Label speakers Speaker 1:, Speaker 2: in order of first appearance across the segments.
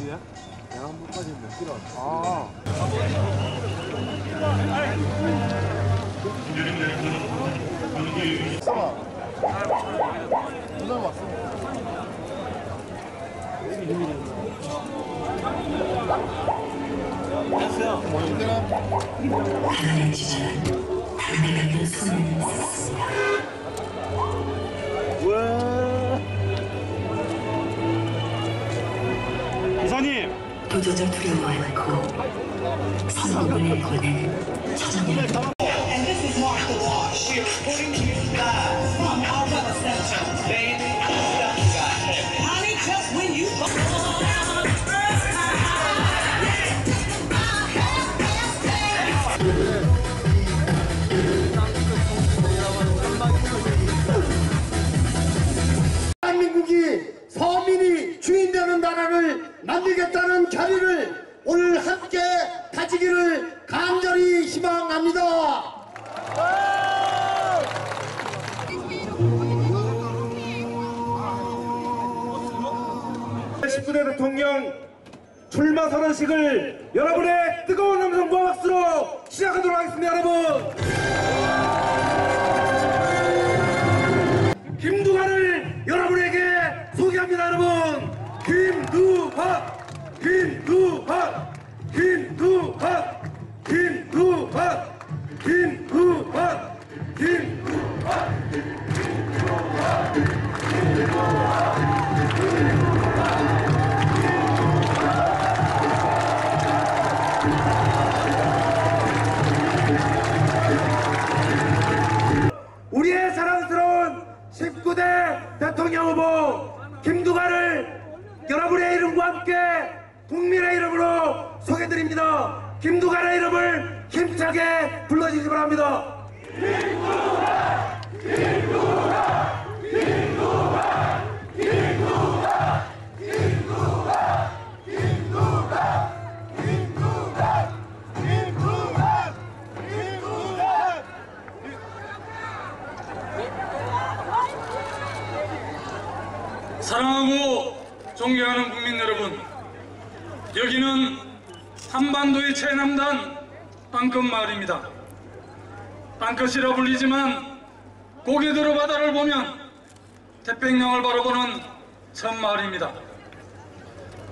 Speaker 1: 어디야? 내가 한 번까지 못 들어. 아. 있어봐. 누나 왔어. 됐어요.
Speaker 2: 하나의 주자는 당대각을 손을 냈습니다.
Speaker 1: 이사님!
Speaker 2: 도저히 두려워하지 않고 선거문을 보낸 천연을
Speaker 3: And this is Mark the Wash, reporting to you live from our weather center. Baby, honey, just when you
Speaker 4: 대한민국이 서민이 주인되는 나라를 만들겠다는 결의를 오늘 함께 가지기를 간절히 희망합니다.
Speaker 5: 19대 대통령 출마 선언식을 여러분의 뜨거운 함성과 박수로 시작하도록 하겠습니다. 여러분, 김두관을 여러분에게 소개합니다. 여러분, 김두관, 김두관, 김두관, 김두관, 김두관, 김두관. 우리의 사랑스러운 19대 대통령 후보 김두관을 여러분의 이름과 함께 국민의 이름으로 소개드립니다. 김두관의 이름을 힘차게 불러주시기 바랍니다. 김두관! 김두관! 김두관! 김두관! 김두관! 김두관! 김두관! 김두관! 김두관!
Speaker 6: 사랑하고 존경하는 국민 여러분, 여기는 한반도의 최남단 땅끝 마을입니다. 땅끝이라 불리지만 고개 들어 바다를 보면 태평양을 바라보는 섬마을입니다.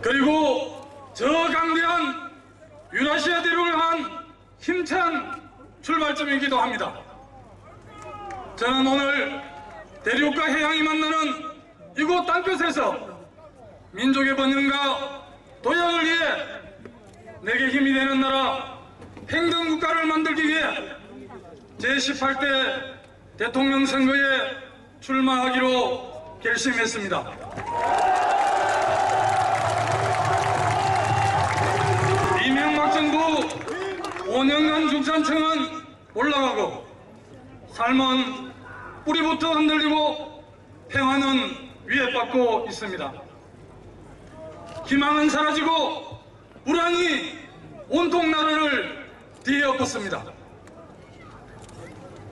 Speaker 6: 그리고 저 강대한 유라시아 대륙을 향한 힘찬 출발점이기도 합니다. 저는 오늘 대륙과 해양이 만나는 이곳 땅끝에서 민족의 번영과 도약을 위해 내게 힘이 되는 나라 행정국가를 만들기 위해 제18대 대통령 선거에 출마하기로 결심했습니다. 이명박 정부 5년간 중산층은 올라가고 삶은 뿌리부터 흔들리고 평화는 위협받고 있습니다. 희망은 사라지고 불안이 온통 나라를 뒤엎었습니다.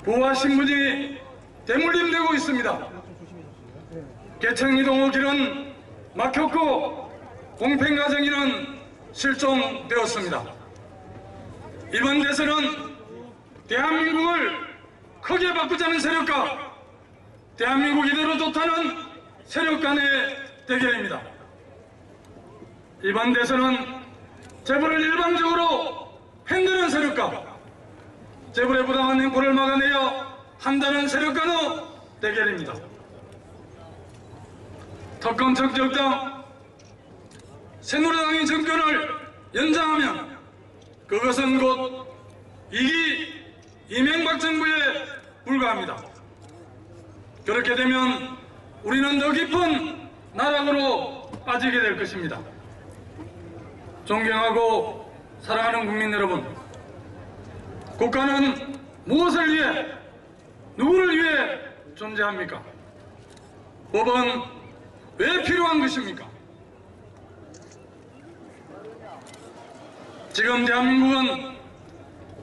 Speaker 6: 부와 신분이 대물림되고 있습니다. 계층이동의 길은 막혔고 공평가정위는 실종되었습니다. 이번 대선은 대한민국을 크게 바꾸자는 세력과 대한민국 이대로 좋다는 세력 간의 대결입니다. 이번 대선은 재벌을 일방적으로 흔드는 세력과 재벌의 부당한 행포를 막아내야 한다는 세력 간의 대결입니다. 특검 적정 새누리당이 정권을 연장하면 그것은 곧 이명박 정부에 불과합니다. 그렇게 되면 우리는 더 깊은 나락으로 빠지게 될 것입니다. 존경하고 사랑하는 국민 여러분, 국가는 무엇을 위해, 누구를 위해 존재합니까? 법은 왜 필요한 것입니까? 지금 대한민국은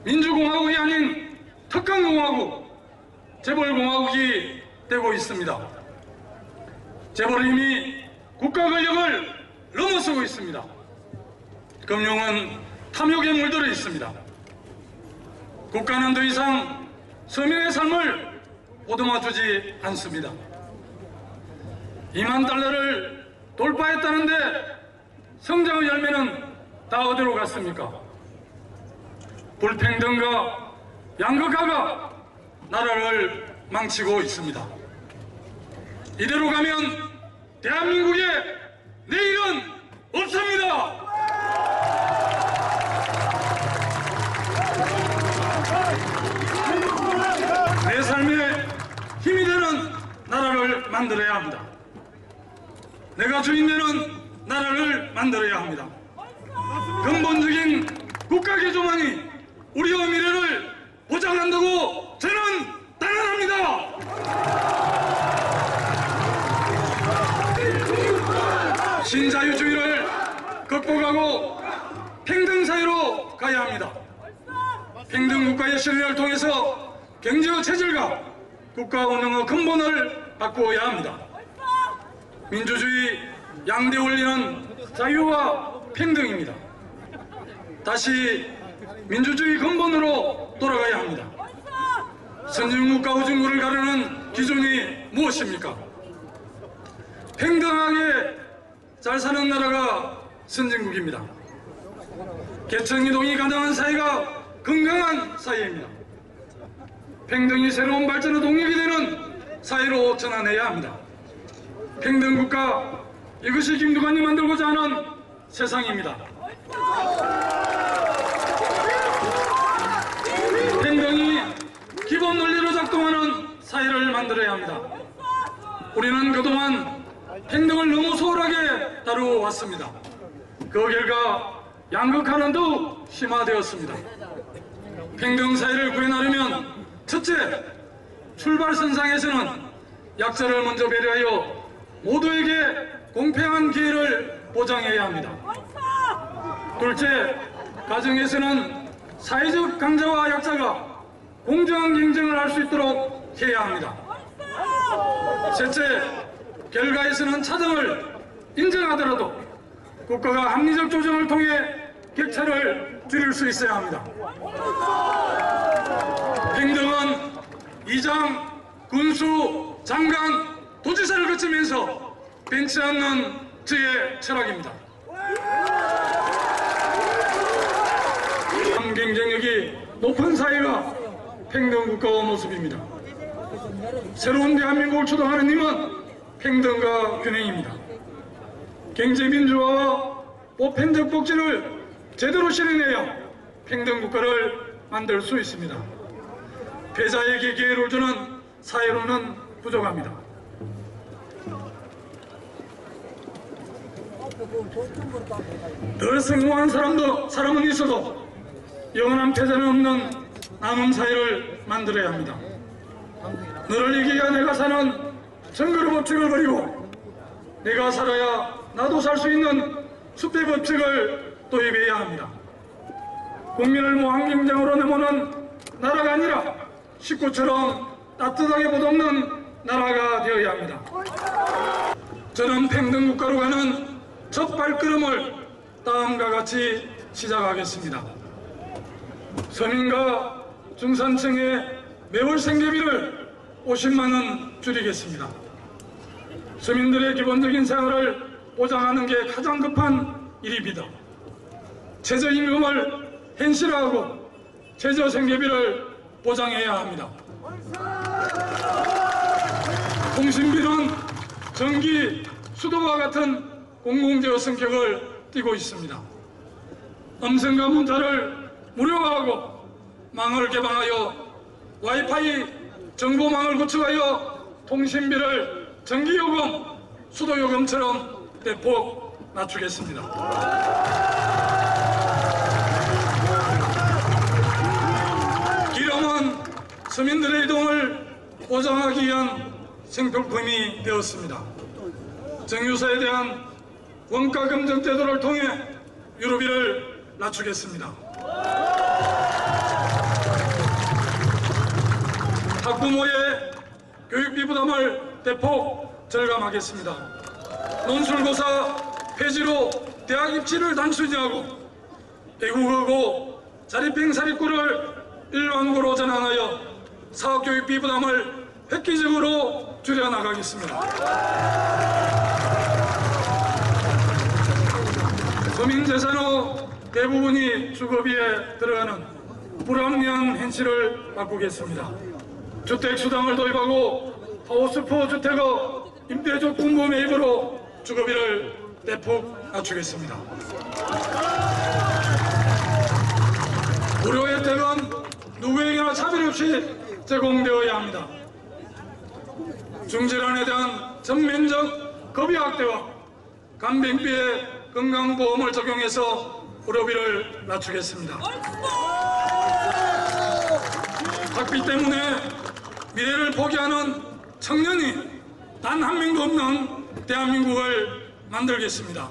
Speaker 6: 민주공화국이 아닌 특권공화국, 재벌공화국이 되고 있습니다. 재벌이 이미 국가 권력을 넘어서고 있습니다. 금융은 탐욕에 물들어 있습니다. 국가는 더 이상 서민의 삶을 보듬어주지 않습니다. 2만 달러를 돌파했다는데 성장의 열매는 다 어디로 갔습니까? 불평등과 양극화가 나라를 망치고 있습니다. 이대로 가면 대한민국에 내일은 없습니다. 내 삶에 힘이 되는 나라를 만들어야 합니다. 내가 주인 되는 나라를 만들어야 합니다. 근본적인 국가 개조만이 우리의 미래를 보장한다고 저는 단언합니다. 신자유주의를 극복하고 평등사회로 가야 합니다. 평등국가의 실현을 통해서 경제의 체질과 국가 운영의 근본을 바꾸어야 합니다. 민주주의 양대 원리는 자유와 평등입니다. 다시 민주주의 근본으로 돌아가야 합니다. 선진국과 후진국을 가르는 기준이 무엇입니까? 평등하게 잘 사는 나라가 선진국입니다. 계층이동이 가능한 사회가 건강한 사회입니다. 평등이 새로운 발전의 동력이 되는 사회로 전환해야 합니다. 평등국가, 이것이 김두관이 만들고자 하는 세상입니다. 평등이 기본 논리로 작동하는 사회를 만들어야 합니다. 우리는 그동안 평등을 너무 소홀하게 다루어왔습니다. 그 결과 양극화는 더욱 심화되었습니다. 평등사회를 구현하려면 첫째, 출발선상에서는 약자를 먼저 배려하여 모두에게 공평한 기회를 보장해야 합니다. 둘째, 가정에서는 사회적 강자와 약자가 공정한 경쟁을 할 수 있도록 해야 합니다. 셋째, 결과에서는 차등을 인정하더라도 국가가 합리적 조정을 통해 격차를 줄일 수 있어야 합니다. 평등은 이장, 군수, 장관, 도지사를 거치면서 변치 않는 저의 철학입니다. 경쟁력이 높은 사회가 평등국가의 모습입니다. 새로운 대한민국을 주도하는 힘은 평등과 균형입니다. 경제민주화와 보편적 복지를 제대로 실현해야 평등국가를 만들 수 있습니다. 패자에게 기회를 주는 사회로는 부족합니다. 더 성공한 사람은 있어도 영원한 패자는 없는 남은 사회를 만들어야 합니다. 너를 이기야 내가 사는 정글의 법칙을 버리고 내가 살아야 나도 살 수 있는 숲의 법칙을 도입해야 합니다. 국민을 무한 경쟁으로 내모는 나라가 아니라 식구처럼 따뜻하게 보듬는 나라가 되어야 합니다. 저는 평등국가로 가는 첫 발걸음을 다음과 같이 시작하겠습니다. 서민과 중산층의 매월 생계비를 50만 원 줄이겠습니다. 서민들의 기본적인 생활을 보장하는 게 가장 급한 일입니다. 최저임금을 현실화하고 최저생계비를 보장해야 합니다. 통신비는 전기, 수도와 같은 공공재의 성격을 띠고 있습니다. 음성과 문자를 무료화하고 망을 개방하여 와이파이 정보망을 구축하여 통신비를 전기요금, 수도요금처럼 대폭 낮추겠습니다. 기름은 서민들의 이동을 보장하기 위한 생필품이 되었습니다. 정유사에 대한 원가 검증 제도를 통해 유류비를 낮추겠습니다. 학부모의 교육비 부담을 대폭 절감하겠습니다. 논술고사 폐지로 대학 입시를 단순화하고 애국어고 자립행 사립고를 일반고로 전환하여 사학교육비 부담을 획기적으로 줄여나가겠습니다. 서민재산의 대부분이 주거비에 들어가는 불합리한 현실을 바꾸겠습니다. 주택수당을 도입하고 하우스포 주택의 임대조건부 매입으로 주거비를 대폭 낮추겠습니다. 무료 혜택은 누구에게나 차별 없이 제공되어야 합니다. 중질환에 대한 전면적 급여 확대와 간병비에 건강보험을 적용해서 의료비를 낮추겠습니다. 학비 때문에 미래를 포기하는 청년이 단 한 명도 없는 대한민국을 만들겠습니다.